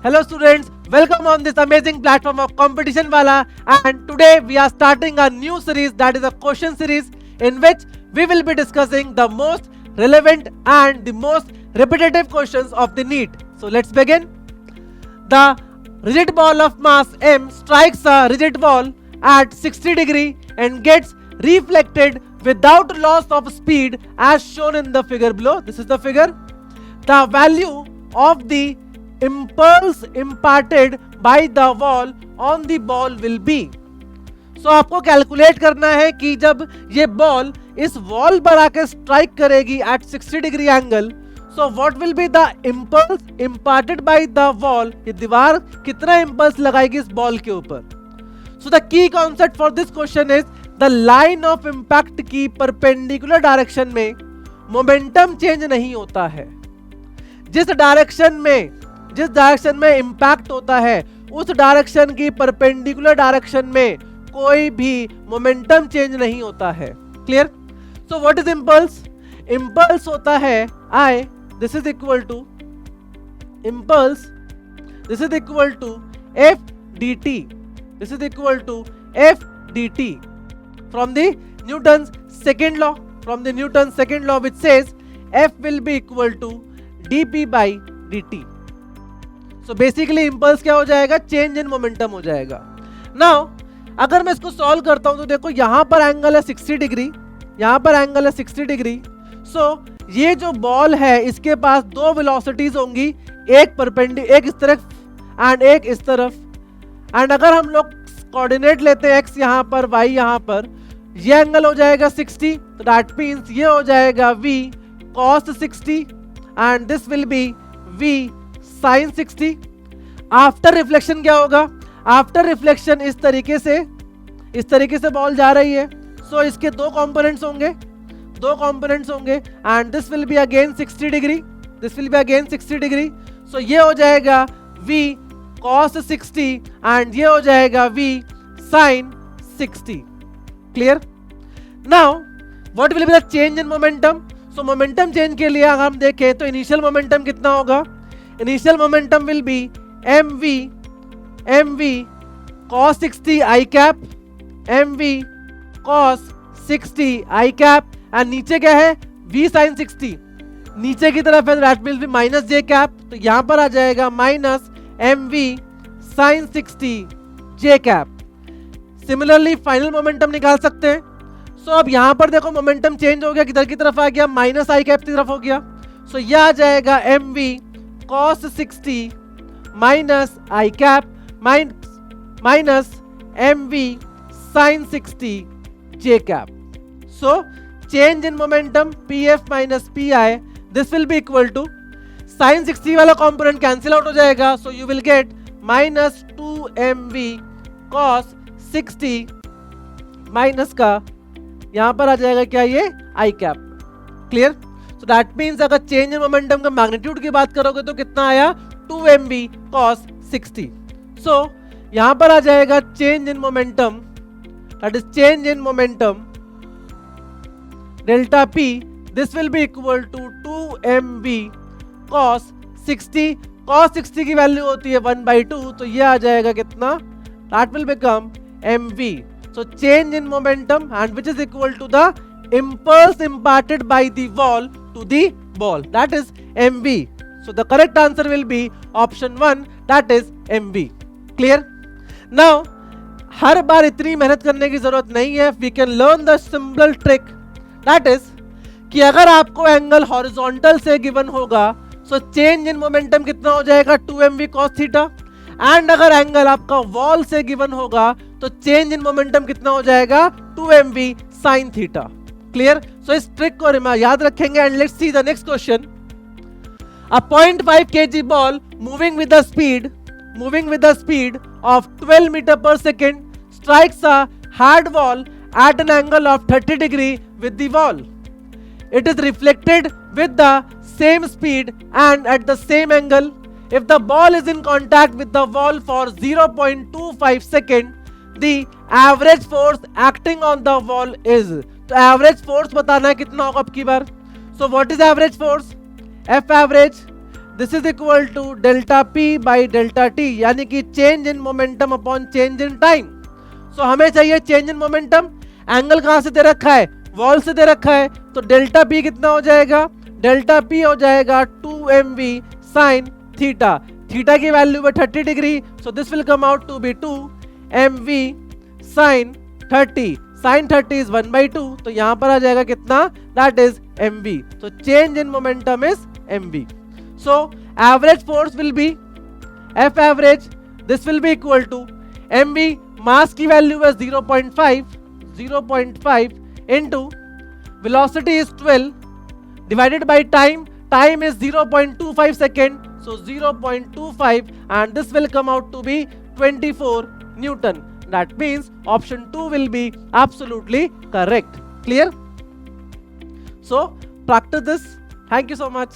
Hello students, welcome on this amazing platform of Competition Wala, and today we are starting a new series, that is a question series in which we will be discussing the most relevant and the most repetitive questions of the NEET. So let's begin. The rigid ball of mass m strikes a rigid wall at 60 degree and gets reflected without loss of speed as shown in the figure below. This is the figure. The value of the impulse imparted by the wall on the ball will be. So आपको calculate करना है कि जब ये ball इस wall पर आके strike करेगी at 60 degree angle, so what will be the impulse imparted by the wall. ये दीवार कितना इंपल्स लगाएगी इस बॉल के ऊपर. So the key concept for this question is the line of impact की परपेंडिकुलर डायरेक्शन में मोमेंटम चेंज नहीं होता है. जिस डायरेक्शन में इंपैक्ट होता है उस डायरेक्शन की परपेंडिकुलर डायरेक्शन में कोई भी मोमेंटम चेंज नहीं होता है. Clear. So what is impulse. Impulse होता है I, this is equal to impulse, this is equal to F D T, this is equal to F D T from the Newton second law, from the Newton second law which says F will be equal to dp by dt. So basically impulse क्या हो जाएगा, change in momentum हो जाएगा. Now अगर मैं इसको solve करता हूं तो देखो यहां पर एंगल है 60 डिग्री, यहां पर एंगल है 60 डिग्री. सो ये जो बॉल है इसके पास दो वेलोसिटीज होंगी, एक इस तरफ एंड एक इस तरफ. एंड अगर हम लोग कोऑर्डिनेट लेते हैं x यहां पर, y यहां पर, ये एंगल हो जाएगा 60, तो दैट मींस ये हो जाएगा v cos 60 and this will be v sin 60. After reflection क्या होगा, आफ्टर रिफ्लेक्शन इस तरीके से बॉल जा रही है. सो इसके दो कंपोनेंट्स होंगे and this will be again 60 degree, so ये हो जाएगा v cos 60 एंड ये हो जाएगा v sin 60. Clear. Now what will be the change in momentum. So momentum change के लिए अगर हम देखें तो इनिशियल मोमेंटम कितना होगा, initial momentum will be mv cos 60 i cap, mv cos 60 i cap and नीचे क्या है v sin 60, नीचे की तरफ है that will be minus j cap, तो यहां पर आ जाएगा minus mv sin 60 j cap. Similarly final momentum निकाल सकते हैं. सो अब यहां पर देखो मोमेंटम चेंज हो गया, किधर की तरफ आ गया, माइनस आई कैप की तरफ हो गया. सो यह आ जाएगा mv cos 60 minus I cap minus mv sin 60 j cap. So change in momentum pf minus pi, this will be equal to sin 60 वाला कंपोनेंट कैंसिल आउट हो जाएगा. So you will get minus 2mv cos 60 minus का यहां पर आ जाएगा क्या, ये I cap. Clear. So that means अगर चेंज इन मोमेंटम का मैग्नीट्यूड की बात करोगे तो कितना आया, 2mv cos 60. सो यहां पर आ जाएगा change in momentum, that is change in momentum delta p, this will be equal to 2mv cos 60. cos 60 की वैल्यू होती है 1/2, तो ये आ जाएगा कितना, that will become mv. So change in momentum and which is equal to the impulse imparted by the wall to the ball, that is mv. So the correct answer will be option 1, that is mv. Clear. Now हर बार इतनी मेहनत करने की जरूरत नहीं है. We can learn the simple trick, that is कि अगर आपको एंगल हॉरिजॉन्टल से गिवन होगा so change in momentum कितना हो जाएगा, 2mv cos theta. एंड अगर एंगल आपका वॉल से गिवन होगा तो चेंज इन मोमेंटम कितना हो जाएगा, 2mv sin थीटा. क्लियर. सो इस ट्रिक को याद रखेंगे and let's see the next question. A 0.5 kg ball moving with the speed of 12 metre per second strikes a hard wall at an angle of 30 degree with the wall. It is reflected with the same speed and at the same angle. If the ball is in contact with the wall for 0.25 second, the average force acting on the wall is. तो average force बताना है कितना होगा अब की बार. So what is average force? F average this is equal to delta P by delta T, यानी कि change in momentum upon change in time. So हमें चाहिए चेंज इन मोमेंटम, एंगल कहां से दे रखा है, वॉल से दे रखा है, तो डेल्टा पी कितना हो जाएगा, डेल्टा पी हो जाएगा 2mv साइन थीटा, थीटा की वैल्यू है 30 degree, so this will come out to be 2mv sine 30, sine 30 is 1/2, तो यहां पर आ जाएगा कितना, that is mv। So change in momentum is mv। So average force will be F average, this will be equal to mv, mass की value है 0.5 into velocity is 12 divided by time is 0.25 second, so 0.25, and this will come out to be 24 Newton. That means option 2 will be absolutely correct. Clear? So practice this. Thank you so much.